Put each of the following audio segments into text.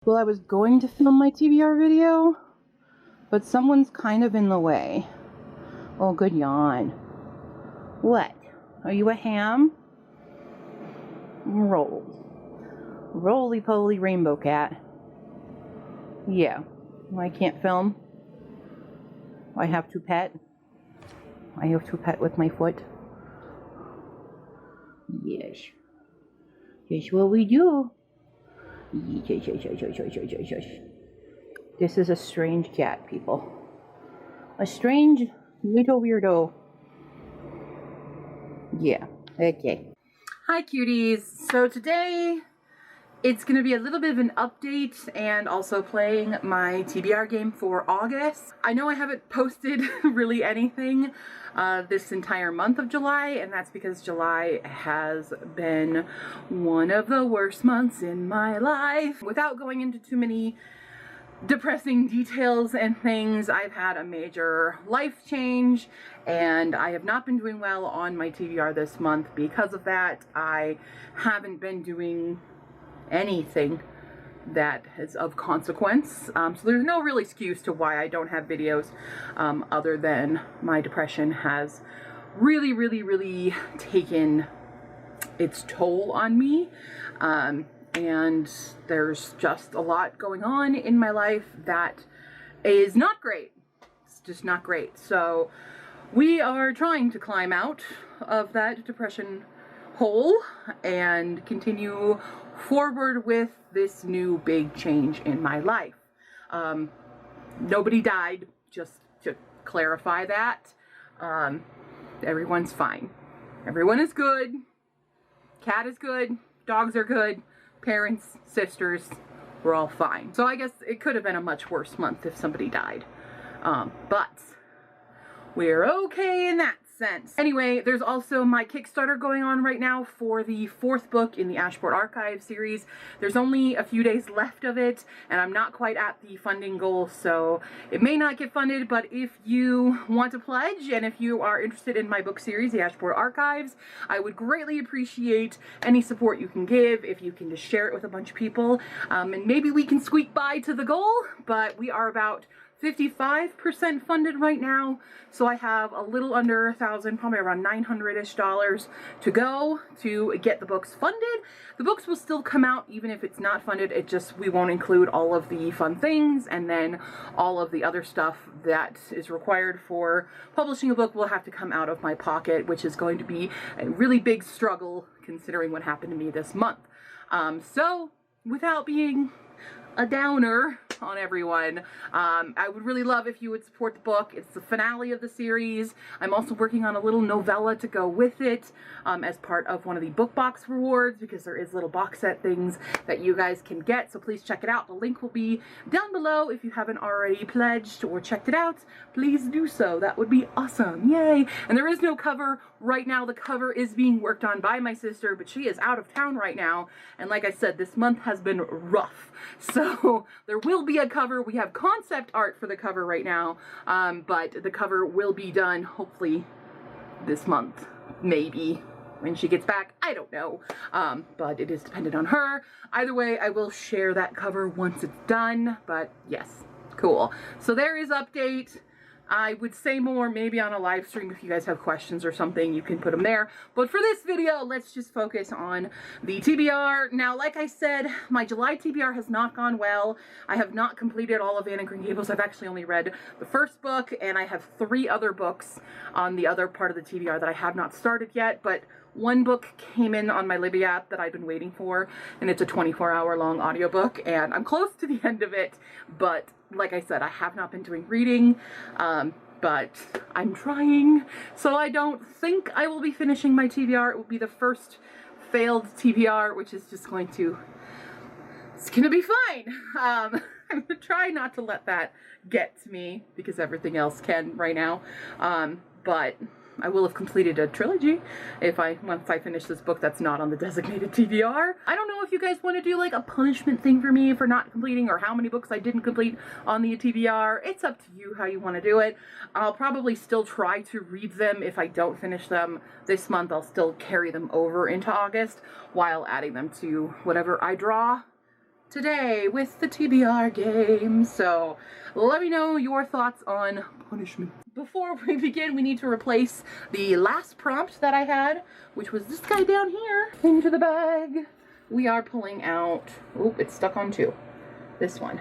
Well, I was going to film my TBR video, but someone's kind of in the way. Oh, good yawn. What? Are you a ham? Roll. Roly-poly rainbow cat. Yeah. I can't film. I have to pet. I have to pet with my foot. Yes. That's what we do. Yes. This is a strange cat, people. A strange little weirdo. Yeah. Okay. Hi, cuties. So today it's going to be a little bit of an update and also playing my TBR game for August. I know I haven't posted really anything this entire month of July, and that's because July has been one of the worst months in my life. Without going into too many depressing details and things, I've had a major life change and I have not been doing well on my TBR this month. Because of that, I haven't been doing anything that is of consequence. So there's no real excuse to why I don't have videos other than my depression has really taken its toll on me. And there's just a lot going on in my life that is not great. It's just not great. So we are trying to climb out of that depression hole and continue forward with this new big change in my life. Nobody died, just to clarify that. Everyone's fine. Everyone is good. Cat is good. Dogs are good. Parents, sisters, we're all fine. So I guess it could have been a much worse month if somebody died. But we're okay in that sense. Anyway, there's also my Kickstarter going on right now for the 4th book in the Ashport Archive series. There's only a few days left of it, and I'm not quite at the funding goal, so it may not get funded, but if you want to pledge, and if you are interested in my book series, the Ashport Archives, I would greatly appreciate any support you can give, if you can just share it with a bunch of people, and maybe we can squeak by to the goal, but we are about 55% funded right now, so I have a little under 1,000, probably around $900-ish to go to get the books funded. The books will still come out even if it's not funded. It just, we won't include all of the fun things, and then all of the other stuff that is required for publishing a book will have to come out of my pocket, which is going to be a really big struggle considering what happened to me this month. So without being a downer on everyone, I would really love if you would support the book. It's the finale of the series. I'm also working on a little novella to go with it as part of one of the book box rewards, because there is little box set things that you guys can get, so please check it out. The link will be down below. If you haven't already pledged or checked it out, please do so. That would be awesome. Yay. And there is no cover right now. The cover is being worked on by my sister, but she is out of town right now, and like I said, this month has been rough, so there will be a cover. We have concept art for the cover right now, but the cover will be done hopefully this month, maybe when she gets back. I don't know, but it is dependent on her. Either way, I will share that cover once it's done, but yes, cool. So there is update. I would say more maybe on a live stream. If you guys have questions or something, you can put them there. But for this video, let's just focus on the TBR. Now, like I said, my July TBR has not gone well. I have not completed all of Anne of Green Gables. I've actually only read the first book, and I have 3 other books on the other part of the TBR that I have not started yet. But one book came in on my Libby app that I've been waiting for, and it's a 24-hour long audiobook, and I'm close to the end of it, but like I said, I have not been doing reading, but I'm trying, so I don't think I will be finishing my TBR. It will be the first failed TBR, which is just going to, it's gonna be fine. I'm gonna try not to let that get to me, because everything else can right now, but I will have completed a trilogy once I finish this book that's not on the designated TBR. I don't know if you guys want to do like a punishment thing for me for not completing, or how many books I didn't complete on the TBR. It's up to you how you want to do it. I'll probably still try to read them. If I don't finish them this month, I'll still carry them over into August while adding them to whatever I draw today with the TBR game. So let me know your thoughts on punishment. Before we begin, we need to replace the last prompt that I had, which was this guy down here. Into the bag. We are pulling out, oh, it's stuck on two. This one,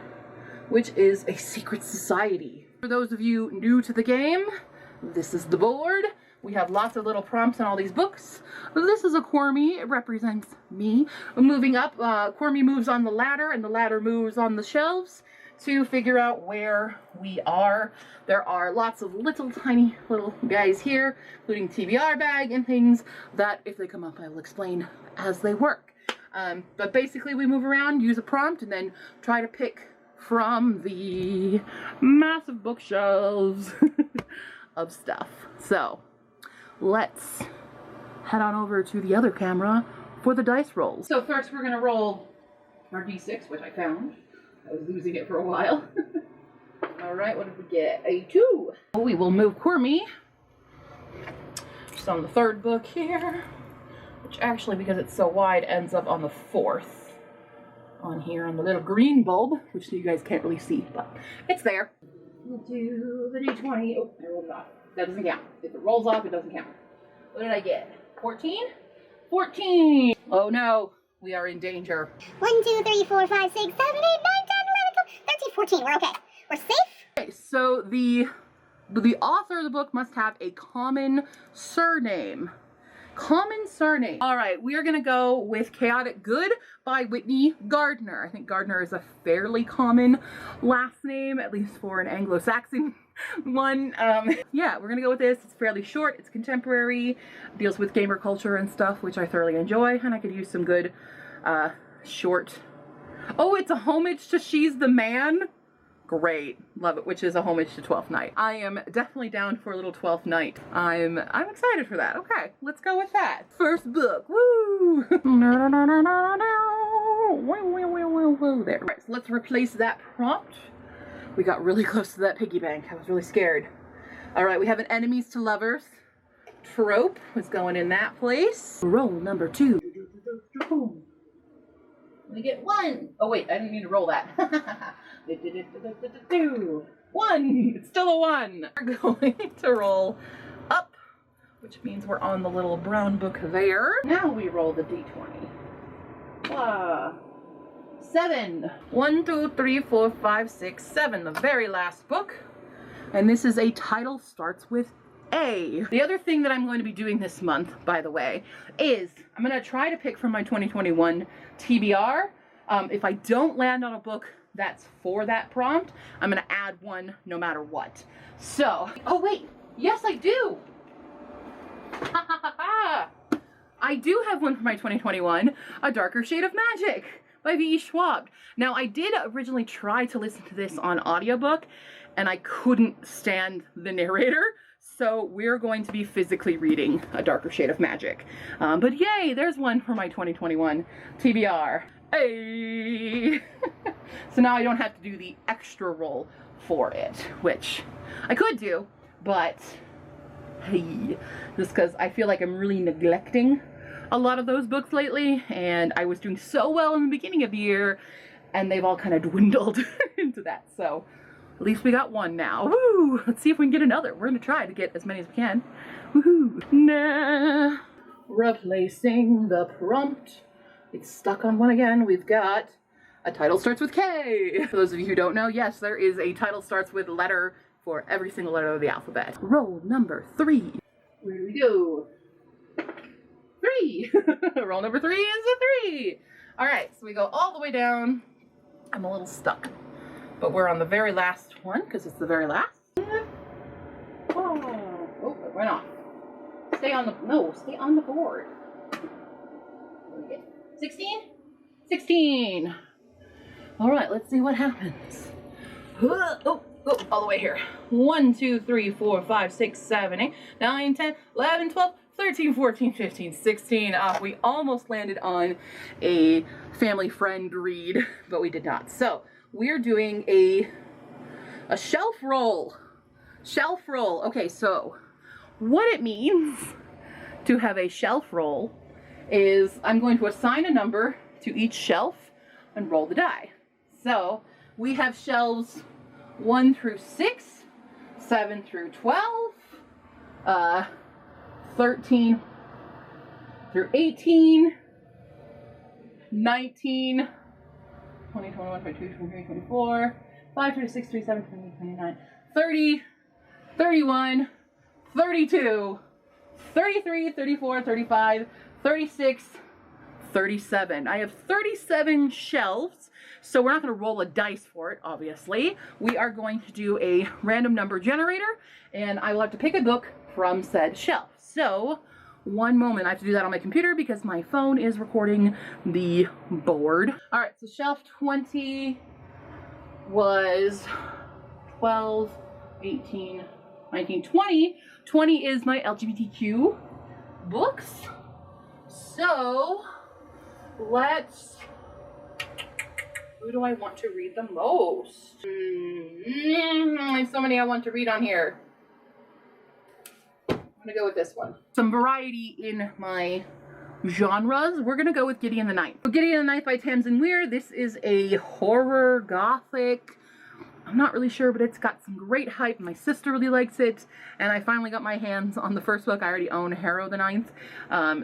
which is a secret society. For those of you new to the game, this is the board. We have lots of little prompts in all these books. This is a Quirmy. It represents me. Moving up, Quirmy moves on the ladder, and the ladder moves on the shelves to figure out where we are. There are lots of little tiny little guys here, including TBR bag and things that, if they come up, I will explain as they work. But basically we move around, use a prompt, and then try to pick from the massive bookshelves of stuff. So let's head on over to the other camera for the dice rolls. So first we're gonna roll our d6, which I found. I was losing it for a while. All right, what did we get? A 2. We will move Quirmy just on the third book here, which actually, because it's so wide, ends up on the 4th. On here on the little green bulb, which you guys can't really see, but it's there. We'll do the d20. Oh, I rolled it off. That doesn't count. If it rolls off, it doesn't count. What did I get? 14? 14! Oh no, we are in danger. 1, 2, 3, 4, 5, 6, 7, 8, 9, 10, 11, 12, 13, 14. We're okay. We're safe. Okay, so the author of the book must have a common surname. Common surname. All right, we are gonna go with Chaotic Good by Whitney Gardner. I think Gardner is a fairly common last name, at least for an Anglo-Saxon one. Yeah, we're gonna go with this. It's fairly short, it's contemporary, deals with gamer culture and stuff, which I thoroughly enjoy, and I could use some good short. Oh, it's a homage to She's the Man. Great, love it, which is a homage to Twelfth Night. I am definitely down for a little Twelfth Night. I'm excited for that. Okay, let's go with that. First book, woo! There. Right, so let's replace that prompt. We got really close to that piggy bank. I was really scared. All right, we have an enemies to lovers trope. Was going in that place. Roll number 2. We get 1. Oh wait, I didn't mean to roll that. 1. It's still a 1. We're going to roll up, which means we're on the little brown book there. Now we roll the d20. 7. 1, 2, 3, 4, 5, 6, 7. The very last book. And this is a title starts with A. The other thing that I'm going to be doing this month, by the way, is I'm going to try to pick from my 2021 TBR. If I don't land on a book that's for that prompt, I'm going to add one no matter what. So, oh wait, yes I do. I do have one for my 2021, A Darker Shade of Magic by V.E. Schwab. Now, I did originally try to listen to this on audiobook, and I couldn't stand the narrator, so we're going to be physically reading A Darker Shade of Magic. But yay, there's one for my 2021 TBR. Hey! So now I don't have to do the extra roll for it, which I could do, but hey, just because I feel like I'm really neglecting a lot of those books lately, and I was doing so well in the beginning of the year, and they've all kind of dwindled into that. So at least we got one now. Woo! Let's see if we can get another. We're gonna try to get as many as we can. Woohoo! Nah. Replacing the prompt. It's stuck on one again. We've got a title starts with K. For those of you who don't know, yes, there is a title starts with letter for every single letter of the alphabet. Roll number 3. Where do we go? 3. Roll number 3 is a 3. All right, so we go all the way down. I'm a little stuck, but we're on the very last one because it's the very last. Oh, it went off. Stay on the board. What do we get? 16? 16. All right, let's see what happens. Oh, all the way here. 1, 2, 3, 4, 5, 6, 7, 8, 9, 10, 11, 12, 13, 14, 15, 16. We almost landed on a family friend read, but we did not. So we're doing a shelf roll. Shelf roll. Okay, so what it means to have a shelf roll is I'm going to assign a number to each shelf and roll the die. So we have shelves 1 through 6, 7 through 12, 13 through 18, 19, 20, 21, 22, 23, 24, 5, 26, 27, 28, 29, 30, 31, 32, 33, 34, 35, 36, 37. I have 37 shelves, so we're not going to roll a dice for it, obviously. We are going to do a random number generator, and I will have to pick a book from said shelf. So, one moment. I have to do that on my computer because my phone is recording the board. All right, so shelf 20 was 12, 18, 19, 20. 20 is my LGBTQ books. So, who do I want to read the most? I have so many I want to read on here. I'm gonna go with this one. Some variety in my genres. We're gonna go with Gideon the Ninth. So Gideon the Ninth by Tamsin Weir. This is a horror, gothic. I'm not really sure, but it's got some great hype. My sister really likes it, and I finally got my hands on the first book. I already own Harrow the Ninth,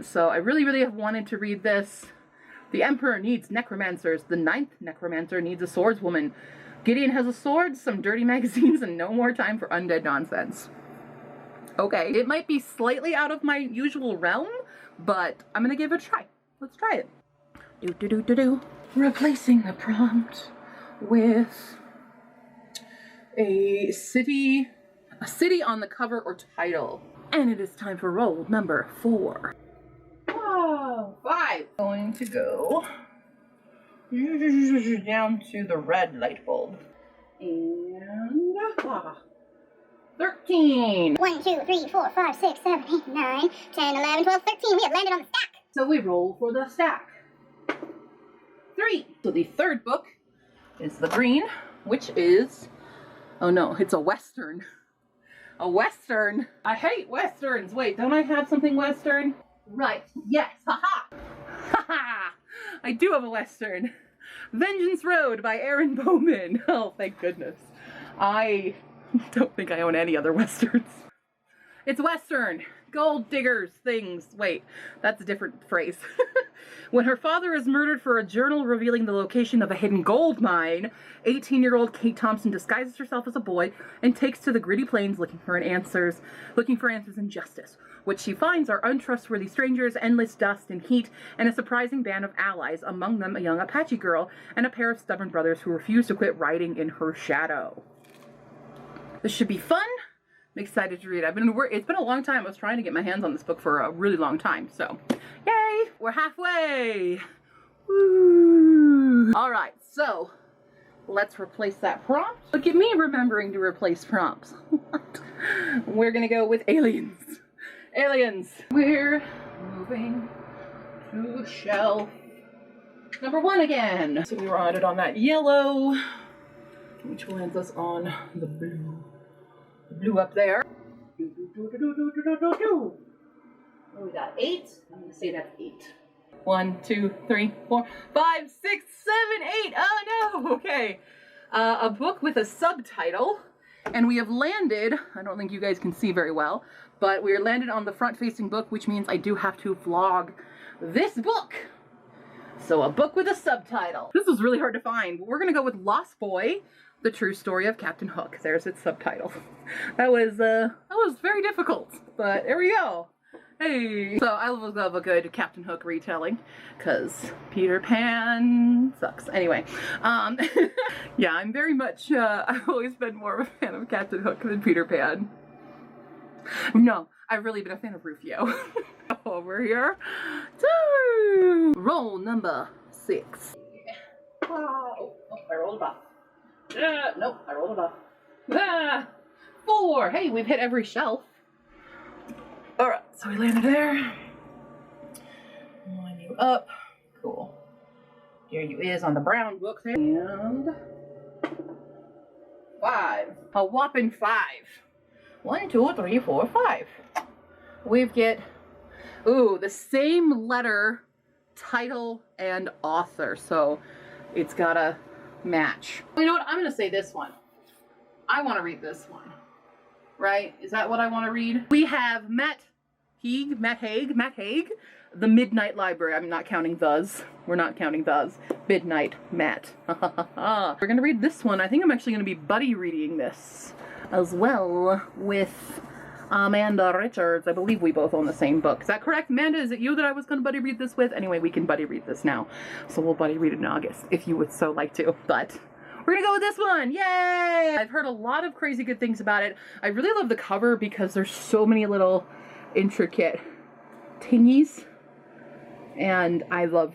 so I really have wanted to read this. The Emperor needs necromancers. The ninth necromancer needs a swordswoman. Gideon has a sword, some dirty magazines, and no more time for undead nonsense. Okay, it might be slightly out of my usual realm, but I'm gonna give it a try. Let's try it. Replacing the prompt with a city on the cover or title. And it is time for roll number 4. Oh, 5. Going to go down to the red light bulb. And 13. 1, 2, 3, 4, 5, 6, 7, 8, 9, 10, 11, 12, 13. We have landed on the stack. So we roll for the stack. 3. So the third book is the green, which is, oh no, it's a Western. A Western. I hate Westerns. Wait, don't I have something Western? Right. Yes. Haha. Haha. I do have a Western. Vengeance Road by Aaron Bowman. Oh, thank goodness. I don't think I own any other Westerns. It's Western. Gold diggers things. Wait, that's a different phrase. When her father is murdered for a journal revealing the location of a hidden gold mine, 18-year-old Kate Thompson disguises herself as a boy and takes to the gritty plains looking for answers and justice. What she finds are untrustworthy strangers, endless dust and heat, and a surprising band of allies, among them a young Apache girl and a pair of stubborn brothers who refuse to quit riding in her shadow. This should be fun. I'm excited to read. It's been a long time. I was trying to get my hands on this book for a really long time. So, yay! We're halfway. Woo! All right, so let's replace that prompt. Look at me remembering to replace prompts. We're gonna go with aliens. Aliens. We're moving to shelf number 1 again. So we landed on that yellow, which lands us on the blue. Blue up there. Oh, we got 8. I'm going to say that's 8. 1, 2, 3, 4, 5, 6, 7, 8. Oh no! Okay. A book with a subtitle. And we have landed, I don't think you guys can see very well, but we are landed on the front-facing book, which means I do have to vlog this book. So a book with a subtitle. This was really hard to find, but we're going to go with Lost Boy, The True Story of Captain Hook. There's its subtitle. That was very difficult, but there we go. Hey! So I love a good Captain Hook retelling, because Peter Pan sucks. Anyway, yeah, I'm very much, I've always been more of a fan of Captain Hook than Peter Pan. No, I've really been a fan of Rufio. Over here. Roll number 6. Wow. Oh, I rolled a buff. Nope, I rolled a buff. 4. Hey, we've hit every shelf. Alright, so we landed there. Line you up. Cool. There you is on the brown book there. And 5. A whopping 5. 1, 2, 3, 4, 5. We've get, ooh, the same letter, title, and author. So It's gotta match. You know what? I'm gonna say this one. I want to read this one. Right? Is that what I want to read? We have Matt Haig, The Midnight Library. I'm not counting those. We're not counting those. Midnight Matt. We're gonna read this one. I think I'm actually gonna be buddy reading this as well with Amanda Richards. I believe we both own the same book. Is that correct, Amanda? Is it you that I was gonna buddy read this with? Anyway, we can buddy read this now. So we'll buddy read it in August if you would so like to, but we're gonna go with this one. Yay! I've heard a lot of crazy good things about it. I really love the cover because there's so many little intricate tingies. And I love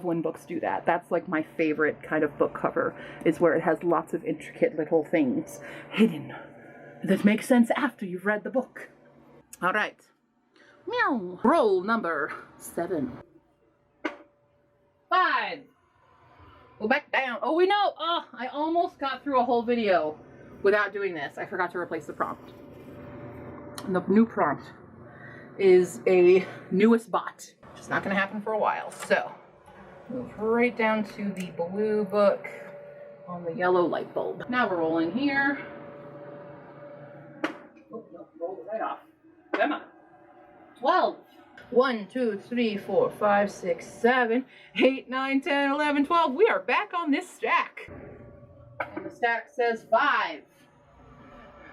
when books do that. That's like my favorite kind of book cover, is where it has lots of intricate little things hidden that make sense after you've read the book. All right. Meow. Roll number 7. 5. Go back down. Oh, we know. Oh, I almost got through a whole video without doing this. I forgot to replace the prompt. And the new prompt is a newest bot. It's not going to happen for a while. So, move right down to the blue book on the yellow light bulb. Now we're rolling here. Oh, no, roll it right off. Come on. 12. 1, 2, 3, 4, 5, 6, 7, 8, 9, 10, 11, 12. We are back on this stack. And the stack says 5.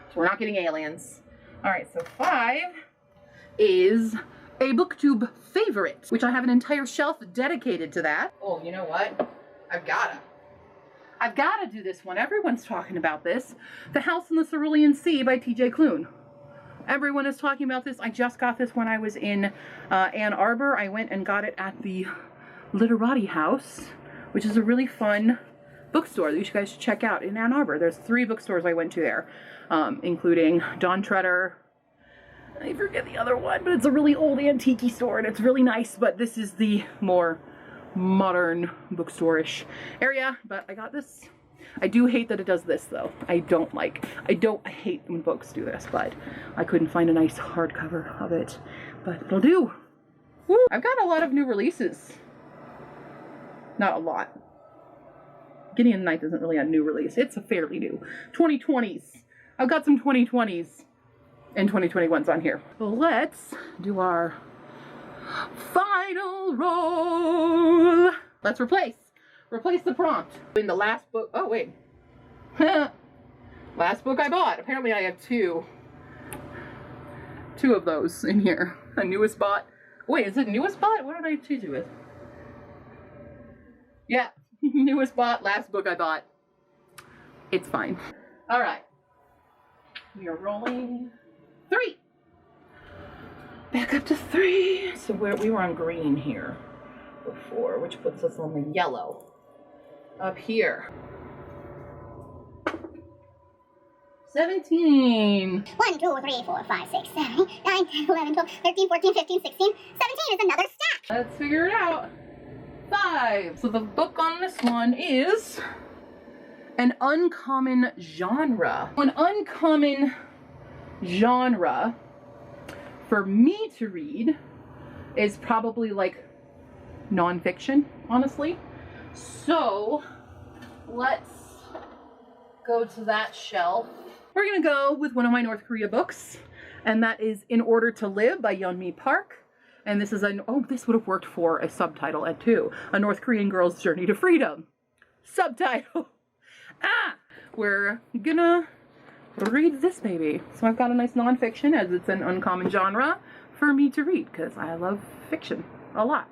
So we're not getting aliens. All right, so 5 is a BookTube favorite, which I have an entire shelf dedicated to that. Oh, you know what? I've gotta do this one. Everyone's talking about this. The House in the Cerulean Sea by T.J. Klune. Everyone is talking about this. I just got this when I was in Ann Arbor. I went and got it at the Literati House, which is a really fun bookstore that you guys should check out in Ann Arbor. There's 3 bookstores I went to there, including Don Treader. I forget the other one, but it's a really old antique store and it's really nice, but this is the more modern bookstore-ish area. But I got this. I do hate that it does this though. I hate when books do this, but I couldn't find a nice hardcover of it, but it'll do. Woo! I've got a lot of new releases. Not a lot. Gideon Knight isn't really a new release. It's a fairly new. 2020s. I've got some 2020s and 2021s on here. Let's do our final roll. Let's replace the prompt. In the last book, oh wait. Last book I bought. Apparently I have two of those in here. A newest bot. Wait, is it newest bot? What did I choose it with? Yeah, newest bot, last book I bought. It's fine. All right. We are rolling 3. Back up to 3. So we were on green here before, which puts us on the yellow. Up here. 17. 1, 2, 3, 4, 5, 6, 7, 8, 9, 10, 11, 12, 13, 14, 15, 16, 17 is another stack. Let's figure it out. 5. So the book on this one is an uncommon genre. An uncommon genre for me to read is probably like nonfiction, honestly. So let's go to that shelf. We're gonna go with one of my North Korea books, and that is In Order to Live by Yeonmi Park. And this is this would have worked for a subtitle at 2. A North Korean Girl's Journey to Freedom. Subtitle. We're gonna read this baby. So I've got a nice nonfiction, as it's an uncommon genre for me to read, because I love fiction a lot.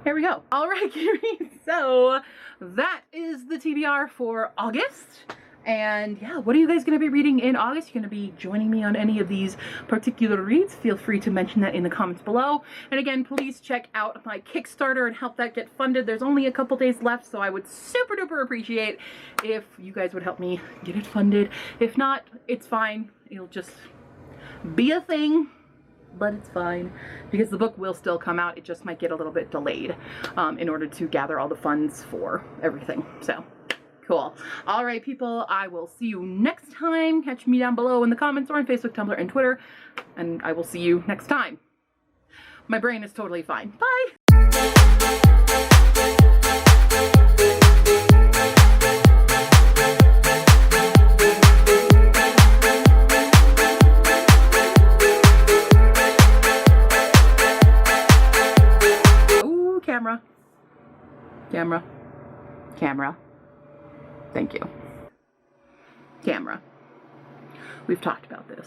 Here we go. All right, Kiri. So that is the TBR for August. And yeah, what are you guys going to be reading in August? You're going to be joining me on any of these particular reads? Feel free to mention that in the comments below. And again, please check out my Kickstarter and help that get funded. There's only a couple days left, so I would super duper appreciate if you guys would help me get it funded. If not, it's fine. It'll just be a thing. But it's fine, because the book will still come out. It just might get a little bit delayed in order to gather all the funds for everything. So, cool. All right, people, I will see you next time. Catch me down below in the comments or on Facebook, Tumblr, and Twitter. And I will see you next time. My brain is totally fine. Bye! Camera. Camera. Camera. Thank you. Camera. We've talked about this.